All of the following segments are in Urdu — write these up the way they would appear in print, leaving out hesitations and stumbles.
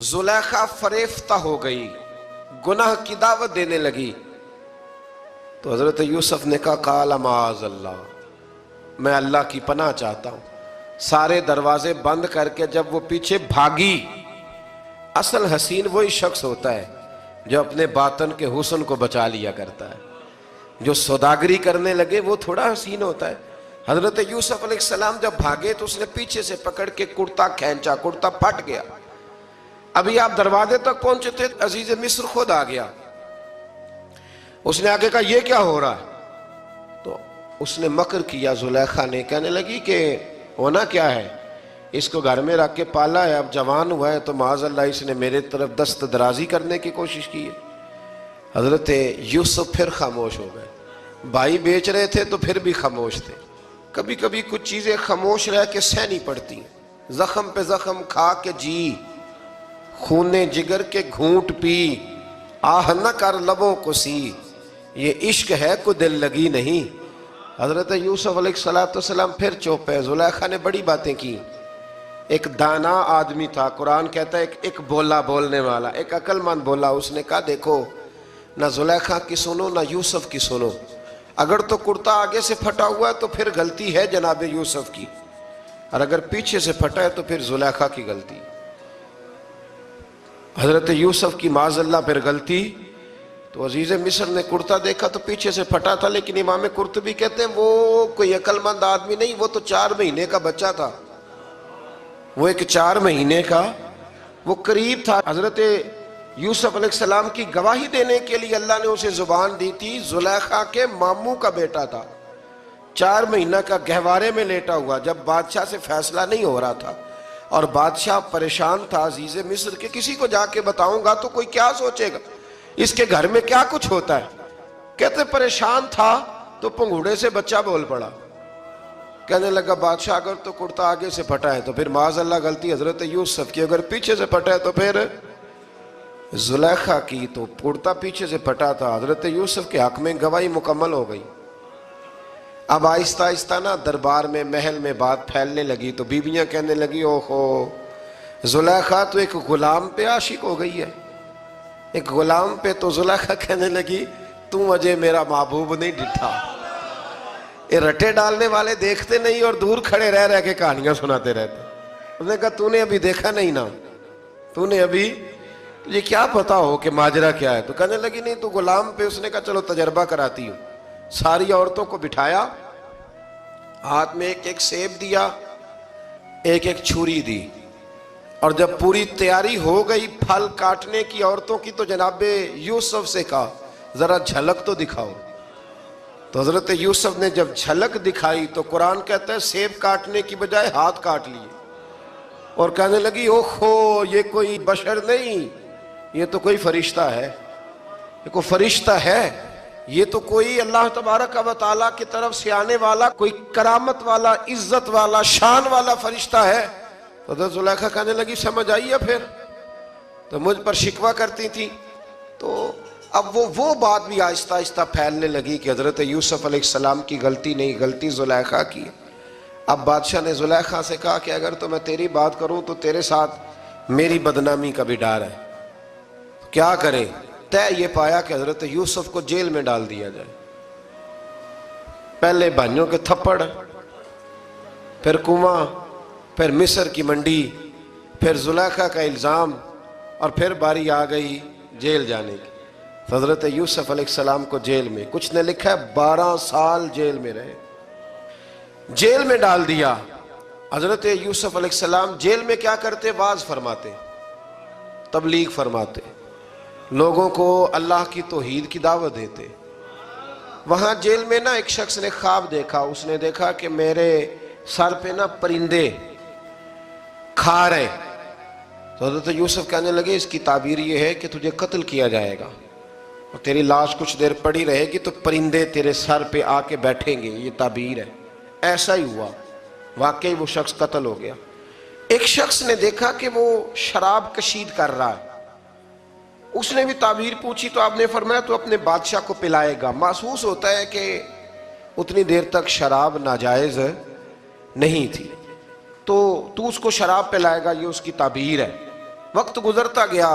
زلیخا فریفتہ ہو گئی، گناہ کی دعوت دینے لگی تو حضرت یوسف نے کہا قال معاذ اللہ، میں اللہ کی پناہ چاہتا ہوں۔ سارے دروازے بند کر کے جب وہ پیچھے بھاگی، اصل حسین وہی شخص ہوتا ہے جو اپنے باطن کے حسن کو بچا لیا کرتا ہے۔ جو سوداگری کرنے لگے وہ تھوڑا حسین ہوتا ہے۔ حضرت یوسف علیہ السلام جب بھاگے تو اس نے پیچھے سے پکڑ کے کرتا کھینچا، کرتا پھٹ گیا۔ ابھی آپ دروازے تک پہنچے تھے، عزیز مصر خود آ گیا۔ اس نے آگے کہا یہ کیا ہو رہا ہے؟ تو اس نے مکر کیا، زلیخا نے، کہنے لگی کہ ہونا کیا ہے، اس کو گھر میں رکھ کے پالا ہے، اب جوان ہوا ہے تو معاذ اللہ اس نے میرے طرف دست درازی کرنے کی کوشش کی ہے۔ حضرت یوسف پھر خاموش ہو گئے۔ بھائی بیچ رہے تھے تو پھر بھی خاموش تھے۔ کبھی کبھی کچھ چیزیں خاموش رہ کے سہنی پڑتی ہیں۔ زخم پہ زخم کھا کے جی، خون جگر کے گھونٹ پی، آہ نہ کر لبوں کو سی، یہ عشق ہے کو دل لگی نہیں۔ حضرت یوسف علیہ السلام پھر چوپ ہے۔ زلیخا نے بڑی باتیں کی۔ ایک دانا آدمی تھا، قرآن کہتا ہے ایک بولا بولنے والا، ایک عقل مند بولا۔ اس نے کہا دیکھو، نہ زلیخا کی سنو نہ یوسف کی سنو، اگر تو کرتا آگے سے پھٹا ہوا ہے تو پھر غلطی ہے جناب یوسف کی، اور اگر پیچھے سے پھٹا ہے تو پھر زلیخا کی غلطی۔ حضرت یوسف کی معاذ اللہ پھر غلطی۔ تو عزیز مصر نے کرتا دیکھا تو پیچھے سے پھٹا تھا، لیکن امام قرطبی کہتے ہیں وہ کوئی عقل مند آدمی نہیں، وہ تو 4 مہینے کا بچہ تھا، وہ ایک 4 مہینے کا، وہ قریب تھا۔ حضرت یوسف علیہ السلام کی گواہی دینے کے لیے اللہ نے اسے زبان دی تھی۔ زلیخا کے ماموں کا بیٹا تھا، 4 مہینہ کا گہوارے میں لیٹا ہوا، جب بادشاہ سے فیصلہ نہیں ہو رہا تھا اور بادشاہ پریشان تھا عزیز مصر کے کسی کو جا کے بتاؤں گا تو کوئی کیا سوچے گا، اس کے گھر میں کیا کچھ ہوتا ہے۔ کہتے پریشان تھا تو پنگوڑے سے بچہ بول پڑا، کہنے لگا بادشاہ اگر تو کرتا آگے سے پھٹا ہے تو پھر معاذ اللہ غلطی حضرت یوسف کی، اگر پیچھے سے پھٹا ہے تو پھر زلیخا کی۔ تو کرتا پیچھے سے پھٹا تھا، حضرت یوسف کے حق میں گواہی مکمل ہو گئی۔ اب آہستہ آہستہ نا دربار میں محل میں بات پھیلنے لگی تو بیویاں کہنے لگی اوہو، زلیخا تو ایک غلام پہ عاشق ہو گئی ہے، ایک غلام پہ۔ تو زلیخا کہنے لگی تم اجے میرا محبوب نہیں ڈٹھا۔ یہ رٹے ڈالنے والے دیکھتے نہیں اور دور کھڑے رہ رہ کے کہانیاں سناتے رہتے۔ اس نے کہا تو نے ابھی دیکھا نہیں نا، تو نے ابھی، تجھے کیا پتا ہو کہ ماجرا کیا ہے؟ تو کہنے لگی نہیں تو غلام پہ۔ اس نے کہا چلو تجربہ کراتی ہوں۔ ساری عورتوں کو بٹھایا، ہاتھ میں ایک ایک سیب دیا، ایک ایک چھری دی، اور جب پوری تیاری ہو گئی پھل کاٹنے کی عورتوں کی تو جناب یوسف سے کہا ذرا جھلک تو دکھاؤ۔ تو حضرت یوسف نے جب جھلک دکھائی تو قرآن کہتا ہے سیب کاٹنے کی بجائے ہاتھ کاٹ لیے، اور کہنے لگی اوہو یہ کوئی بشر نہیں، یہ تو کوئی فرشتہ ہے، یہ کوئی فرشتہ ہے، یہ تو کوئی اللہ تبارک و تعالیٰ کی طرف سے آنے والا کوئی کرامت والا، عزت والا، شان والا فرشتہ ہے۔ تو حضرت زلیخا کہنے لگی سمجھ آئی ہے پھر تو مجھ پر شکوہ کرتی تھی۔ تو اب وہ بات بھی آہستہ آہستہ پھیلنے لگی کہ حضرت یوسف علیہ السلام کی غلطی نہیں، غلطی زلیخا کی۔ اب بادشاہ نے زلیخا سے کہا کہ اگر تو میں تیری بات کروں تو تیرے ساتھ میری بدنامی کا بھی ڈر ہے، کیا کرے؟ طے یہ پایا کہ حضرت یوسف کو جیل میں ڈال دیا جائے۔ پہلے بھائیوں کے تھپڑ، پھر کنواں، پھر مصر کی منڈی، پھر زلیخا کا الزام، اور پھر باری آ گئی جیل جانے کی۔ حضرت یوسف علیہ السلام کو جیل میں، کچھ نے لکھا ہے 12 سال جیل میں رہے، جیل میں ڈال دیا۔ حضرت یوسف علیہ السلام جیل میں کیا کرتے؟ واعظ فرماتے، تبلیغ فرماتے، لوگوں کو اللہ کی توحید کی دعوت دیتے۔ وہاں جیل میں نا ایک شخص نے خواب دیکھا، اس نے دیکھا کہ میرے سر پہ نا پرندے کھا رہے۔ تو حضرت یوسف کہنے لگے اس کی تعبیر یہ ہے کہ تجھے قتل کیا جائے گا، اور تیری لاش کچھ دیر پڑی رہے گی تو پرندے تیرے سر پہ آ کے بیٹھیں گے، یہ تعبیر ہے۔ ایسا ہی ہوا، واقعی وہ شخص قتل ہو گیا۔ ایک شخص نے دیکھا کہ وہ شراب کشید کر رہا ہے، اس نے بھی تعبیر پوچھی تو آپ نے فرمایا تو اپنے بادشاہ کو پلائے گا۔ محسوس ہوتا ہے کہ اتنی دیر تک شراب ناجائز نہیں تھی، تو اس کو شراب پلائے گا، یہ اس کی تعبیر ہے۔ وقت گزرتا گیا.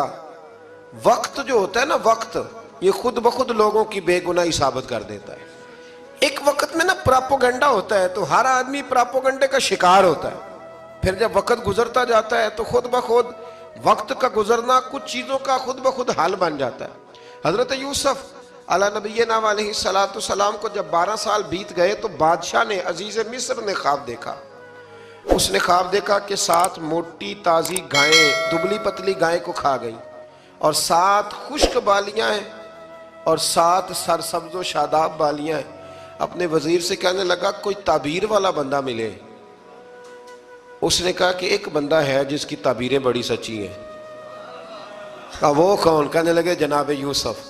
وقت جو ہوتا ہے نا، وقت یہ خود بخود لوگوں کی بے گناہی ثابت کر دیتا ہے. ایک وقت میں نا پراپوگنڈا ہوتا ہے تو ہر آدمی پراپوگنڈے کا شکار ہوتا ہے. پھر جب وقت گزرتا جاتا ہے تو خود بخود وقت کا گزرنا کچھ چیزوں کا خود بخود حل بن جاتا ہے. حضرت یوسف علی نبینا علیہ السلام کو جب 12 سال بیت گئے تو بادشاہ نے، عزیز مصر نے خواب دیکھا. اس نے خواب دیکھا کہ 7 موٹی تازی گائیں دبلی پتلی گائیں کو کھا گئی، اور 7 خشک بالیاں ہیں اور 7 سرسبز و شاداب بالیاں ہیں. اپنے وزیر سے کہنے لگا کوئی تعبیر والا بندہ ملے. اس نے کہا کہ ایک بندہ ہے جس کی تعبیریں بڑی سچی ہیں. کہا وہ کون؟ کہنے لگے جناب یوسف.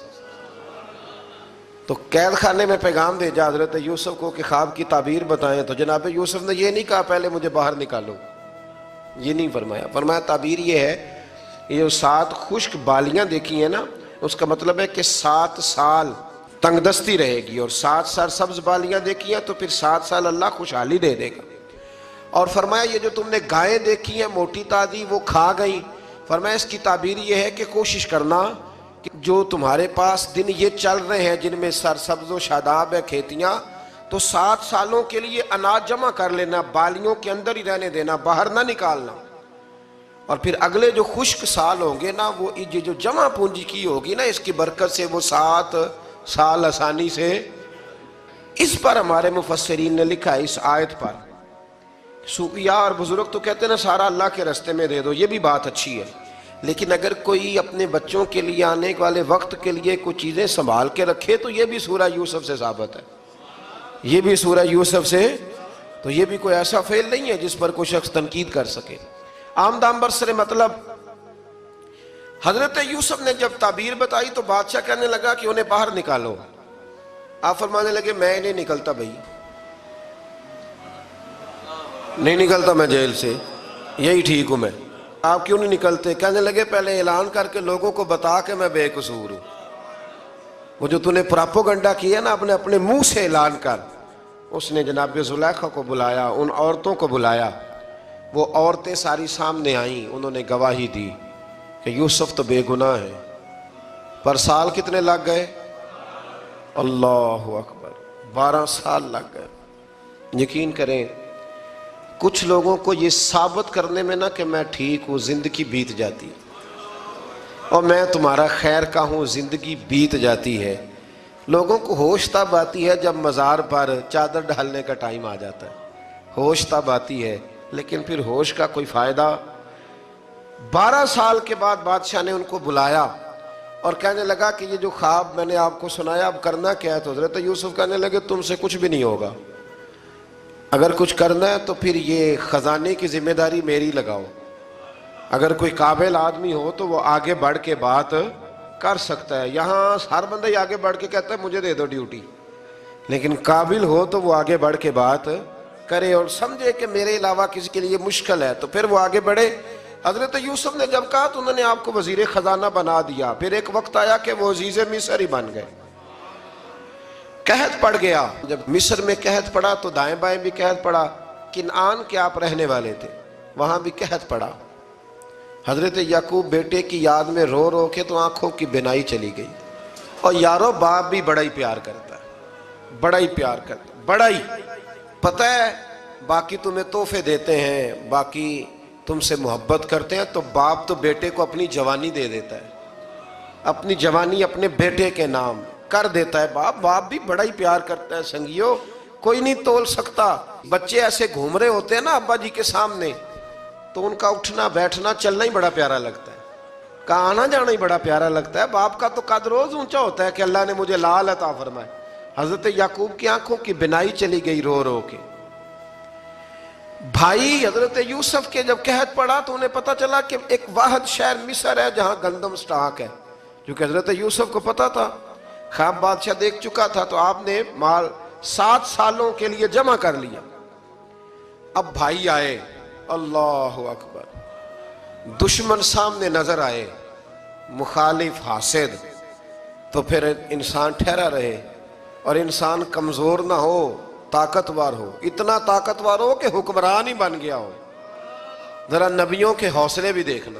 تو قید خانے میں پیغام بھیجا حضرت یوسف کو کہ خواب کی تعبیر بتائیں. تو جناب یوسف نے یہ نہیں کہا پہلے مجھے باہر نکالو، یہ نہیں فرمایا. فرمایا تعبیر یہ ہے، یہ 7 خشک بالیاں دیکھی ہیں نا، اس کا مطلب ہے کہ 7 سال تنگ دستی رہے گی، اور 7 سرسبز بالیاں دیکھی ہیں تو پھر 7 سال اللہ خوشحالی دے دے گا. اور فرمایا یہ جو تم نے گائیں دیکھی ہیں موٹی تازی وہ کھا گئیں، فرمایا اس کی تعبیر یہ ہے کہ کوشش کرنا کہ جو تمہارے پاس دن یہ چل رہے ہیں جن میں سرسبز و شاداب ہے کھیتیاں، تو 7 سالوں کے لیے اناج جمع کر لینا، بالیوں کے اندر ہی رہنے دینا، باہر نہ نکالنا. اور پھر اگلے جو خشک سال ہوں گے نا، وہ یہ جو جمع پونجی کی ہوگی نا، اس کی برکت سے وہ 7 سال آسانی سے. اس پر ہمارے مفسرین نے لکھا ہے، اس آیت پر صوفیاء اور بزرگ تو کہتے ہیں نا سارا اللہ کے راستے میں دے دو، یہ بھی بات اچھی ہے، لیکن اگر کوئی اپنے بچوں کے لیے آنے والے وقت کے لیے کچھ چیزیں سنبھال کے رکھے تو یہ بھی سورہ یوسف سے ثابت ہے. یہ بھی سورہ یوسف سے، تو یہ بھی کوئی ایسا فعل نہیں ہے جس پر کوئی شخص تنقید کر سکے. آمدام برسر مطلب حضرت یوسف نے جب تعبیر بتائی تو بادشاہ کہنے لگا کہ انہیں باہر نکالو. آپ فرمانے لگے میں نہیں نکلتا بھائی، نہیں نکلتا میں جیل سے، یہی ٹھیک ہوں میں. آپ کیوں نہیں نکلتے؟ کہنے لگے پہلے اعلان کر کے لوگوں کو بتا کہ میں بے قصور ہوں. وہ جو تو نے پراپوگنڈا کیا نا اپنے منہ سے اعلان کر. اس نے جناب زلیخا کو بلایا، ان عورتوں کو بلایا، وہ عورتیں ساری سامنے آئیں، انہوں نے گواہی دی کہ یوسف تو بے گناہ ہے. پر سال کتنے لگ گئے؟ اللہ اکبر، 12 سال لگ گئے. یقین کریں کچھ لوگوں کو یہ ثابت کرنے میں نا کہ میں ٹھیک ہوں زندگی بیت جاتی، اور میں تمہارا خیر کا ہوں زندگی بیت جاتی ہے. لوگوں کو ہوش تب آتی ہے جب مزار پر چادر ڈالنے کا ٹائم آ جاتا ہے، ہوش تب آتی ہے، لیکن پھر ہوش کا کوئی فائدہ. 12 سال کے بعد بادشاہ نے ان کو بلایا اور کہنے لگا کہ یہ جو خواب میں نے آپ کو سنایا اب کرنا کیا ہے؟ تو حضرت یوسف کہنے لگے تم سے کچھ بھی نہیں ہوگا، اگر کچھ کرنا ہے تو پھر یہ خزانے کی ذمہ داری میری لگاؤ. اگر کوئی قابل آدمی ہو تو وہ آگے بڑھ کے بات کر سکتا ہے. یہاں ہر بندہ ہی آگے بڑھ کے کہتا ہے مجھے دے دو ڈیوٹی، لیکن قابل ہو تو وہ آگے بڑھ کے بات کرے اور سمجھے کہ میرے علاوہ کسی کے لیے مشکل ہے تو پھر وہ آگے بڑھے. حضرت یوسف نے جب کہا تو انہوں نے آپ کو وزیر خزانہ بنا دیا. پھر ایک وقت آیا کہ وہ عزیز مصر ہی بن گئے. قحط پڑ گیا، جب مصر میں قحط پڑا تو دائیں بائیں بھی قحط پڑا. کنعان کے آپ رہنے والے تھے، وہاں بھی قحط پڑا. حضرت یعقوب بیٹے کی یاد میں رو رو کے تو آنکھوں کی بینائی چلی گئی. اور یارو باپ بھی بڑا ہی پیار کرتا ہے، بڑا ہی پیار کرتا ہے، بڑا ہی. پتہ ہے باقی تمہیں تحفے دیتے ہیں، باقی تم سے محبت کرتے ہیں، تو باپ تو بیٹے کو اپنی جوانی دے دیتا ہے، اپنی جوانی اپنے بیٹے کے نام کر دیتا ہے. باپ بھی بڑا ہی پیار کرتا ہے. سنگیو کوئی نہیں تول سکتا. بچے ایسے گھوم رہے ہوتے ہیں نا ابا جی کے سامنے تو ان کا اٹھنا بیٹھنا چلنا ہی بڑا پیارا لگتا ہے، کا آنا جانا ہی بڑا پیارا لگتا ہے. باپ کا تو قد روز اونچا ہوتا ہے کہ اللہ نے مجھے لال عطا فرمائے. حضرت یعقوب کی آنکھوں کی بینائی چلی گئی رو رو کے. بھائی حضرت یوسف کے جب قحط پڑا تو انہیں پتا چلا کہ ایک واحد شہر مصر ہے جہاں گندم سٹاک ہے، کیونکہ حضرت یوسف کو پتا تھا، خواب بادشاہ دیکھ چکا تھا. تو آپ نے مال 7 سالوں کے لیے جمع کر لیا. اب بھائی آئے، اللہ اکبر، دشمن سامنے نظر آئے، مخالف حاسد، تو پھر انسان ٹھہرا رہے اور انسان کمزور نہ ہو، طاقتور ہو. اتنا طاقتور ہو کہ حکمران ہی بن گیا ہو. ذرا نبیوں کے حوصلے بھی دیکھنا.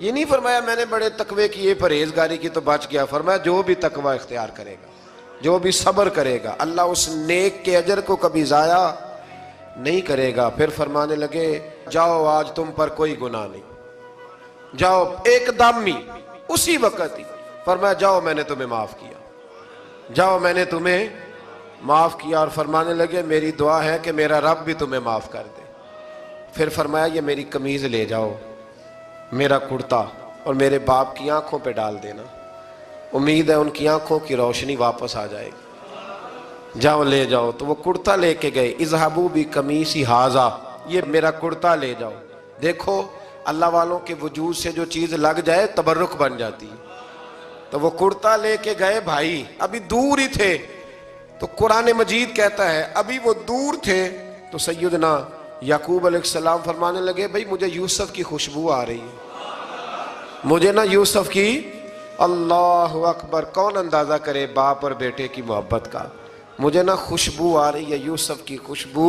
یہ نہیں فرمایا میں نے بڑے تقوی کی، پرہیزگاری کی تو بچ گیا، فرمایا جو بھی تقوی اختیار کرے گا، جو بھی صبر کرے گا، اللہ اس نیک کے اجر کو کبھی ضائع نہیں کرے گا۔ پھر فرمانے لگے جاؤ آج تم پر کوئی گناہ نہیں، جاؤ ایک دم ہی اسی وقت ہی فرمایا جاؤ میں نے تمہیں معاف کیا، جاؤ میں نے تمہیں معاف کیا۔ اور فرمانے لگے میری دعا ہے کہ میرا رب بھی تمہیں معاف کر دے۔ پھر فرمایا یہ میری قمیض لے جاؤ، میرا کرتا، اور میرے باپ کی آنکھوں پہ ڈال دینا، امید ہے ان کی آنکھوں کی روشنی واپس آ جائے گی، جاؤ لے جاؤ۔ تو وہ کرتا لے کے گئے، اذهبوا بقمیصی ھذا، یہ میرا کرتا لے جاؤ۔ دیکھو اللہ والوں کے وجود سے جو چیز لگ جائے تبرک بن جاتی ہے۔ تو وہ کرتا لے کے گئے بھائی، ابھی دور ہی تھے، تو قرآن مجید کہتا ہے ابھی وہ دور تھے تو سیدنا یعقوب علیہ السلام فرمانے لگے بھئی مجھے یوسف کی خوشبو آ رہی ہے، مجھے نا یوسف کی، اللہ اکبر، کون اندازہ کرے باپ اور بیٹے کی محبت کا، مجھے نا خوشبو آ رہی ہے، یوسف کی خوشبو،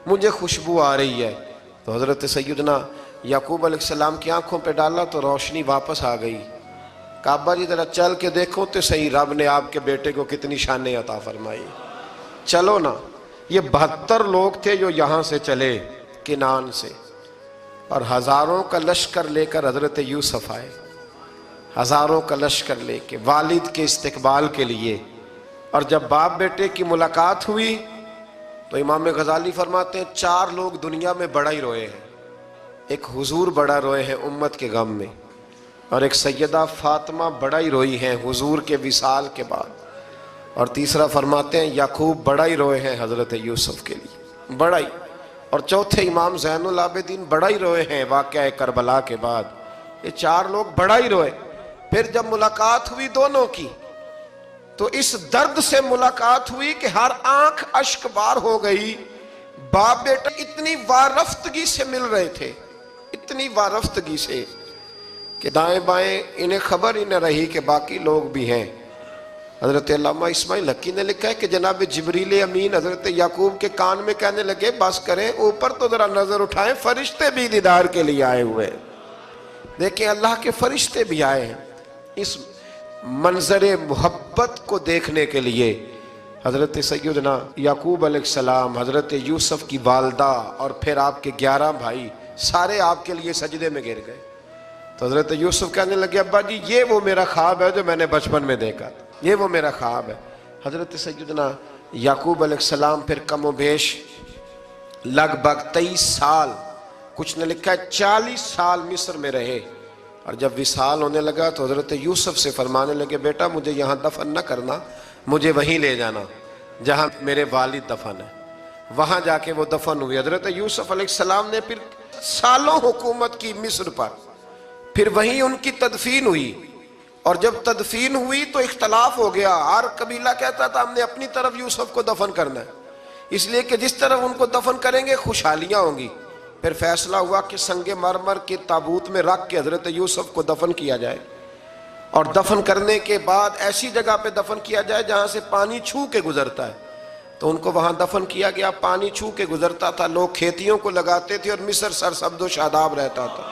مجھے خوشبو آ رہی ہے۔ تو حضرت سیدنا یعقوب علیہ السلام کی آنکھوں پہ ڈالا تو روشنی واپس آ گئی۔ کعبہ جی ذرا چل کے دیکھو تو صحیح رب نے آپ کے بیٹے کو کتنی شانیں عطا فرمائی۔ چلو نا، یہ 72 لوگ تھے جو یہاں سے چلے کنعان سے، اور ہزاروں کا لشکر لے کر حضرت یوسف آئے، ہزاروں کا لشکر لے کے والد کے استقبال کے لیے۔ اور جب باپ بیٹے کی ملاقات ہوئی تو امام غزالی فرماتے ہیں 4 لوگ دنیا میں بڑا ہی روئے ہیں، ایک حضور بڑا روئے ہیں امت کے غم میں، اور ایک سیدہ فاطمہ بڑا ہی روئی ہیں حضور کے وصال کے بعد، اور تیسرا فرماتے ہیں یعقوب بڑا ہی روئے ہیں حضرت یوسف کے لیے، بڑا ہی، اور چوتھے امام زین العابدین بڑا ہی روئے ہیں واقعہ کربلا کے بعد۔ یہ 4 لوگ بڑا ہی روئے۔ پھر جب ملاقات ہوئی دونوں کی تو اس درد سے ملاقات ہوئی کہ ہر آنکھ اشک بار ہو گئی۔ باپ بیٹا اتنی وارفتگی سے مل رہے تھے، اتنی وارفتگی سے کہ دائیں بائیں انہیں خبر ہی نہ رہی کہ باقی لوگ بھی ہیں۔ حضرت علامہ اسماعیل حقی نے لکھا ہے کہ جناب جبریل امین حضرت یعقوب کے کان میں کہنے لگے بس کریں، اوپر تو ذرا نظر اٹھائیں، فرشتے بھی دیدار کے لیے آئے ہوئے ہیں۔ دیکھیں اللہ کے فرشتے بھی آئے ہیں اس منظر محبت کو دیکھنے کے لیے۔ حضرت سیدنا یعقوب علیہ السلام، حضرت یوسف کی والدہ، اور پھر آپ کے 11 بھائی سارے آپ کے لیے سجدے میں گر گئے۔ تو حضرت یوسف کہنے لگے ابا جی یہ وہ میرا خواب ہے جو میں نے بچپن میں دیکھا تھا، یہ وہ میرا خواب ہے۔ حضرت سیدنا یعقوب علیہ السلام پھر کم و بیش لگ بھگ 23 سال، کچھ نے لکھا ہے 40 سال مصر میں رہے، اور جب وصال ہونے لگا تو حضرت یوسف سے فرمانے لگے بیٹا مجھے یہاں دفن نہ کرنا، مجھے وہیں لے جانا جہاں میرے والد دفن ہے۔ وہاں جا کے وہ دفن ہوئے۔ حضرت یوسف علیہ السلام نے پھر سالوں حکومت کی مصر پر، پھر وہیں ان کی تدفین ہوئی، اور جب تدفین ہوئی تو اختلاف ہو گیا، ہر قبیلہ کہتا تھا ہم نے اپنی طرف یوسف کو دفن کرنا ہے، اس لیے کہ جس طرف ان کو دفن کریں گے خوشحالیاں ہوں گی۔ پھر فیصلہ ہوا کہ سنگ مرمر کے تابوت میں رکھ کے حضرت یوسف کو دفن کیا جائے، اور دفن کرنے کے بعد ایسی جگہ پہ دفن کیا جائے جہاں سے پانی چھو کے گزرتا ہے۔ تو ان کو وہاں دفن کیا گیا، پانی چھو کے گزرتا تھا، لوگ کھیتیوں کو لگاتے تھے اور مصر سرسبز و شاداب رہتا تھا۔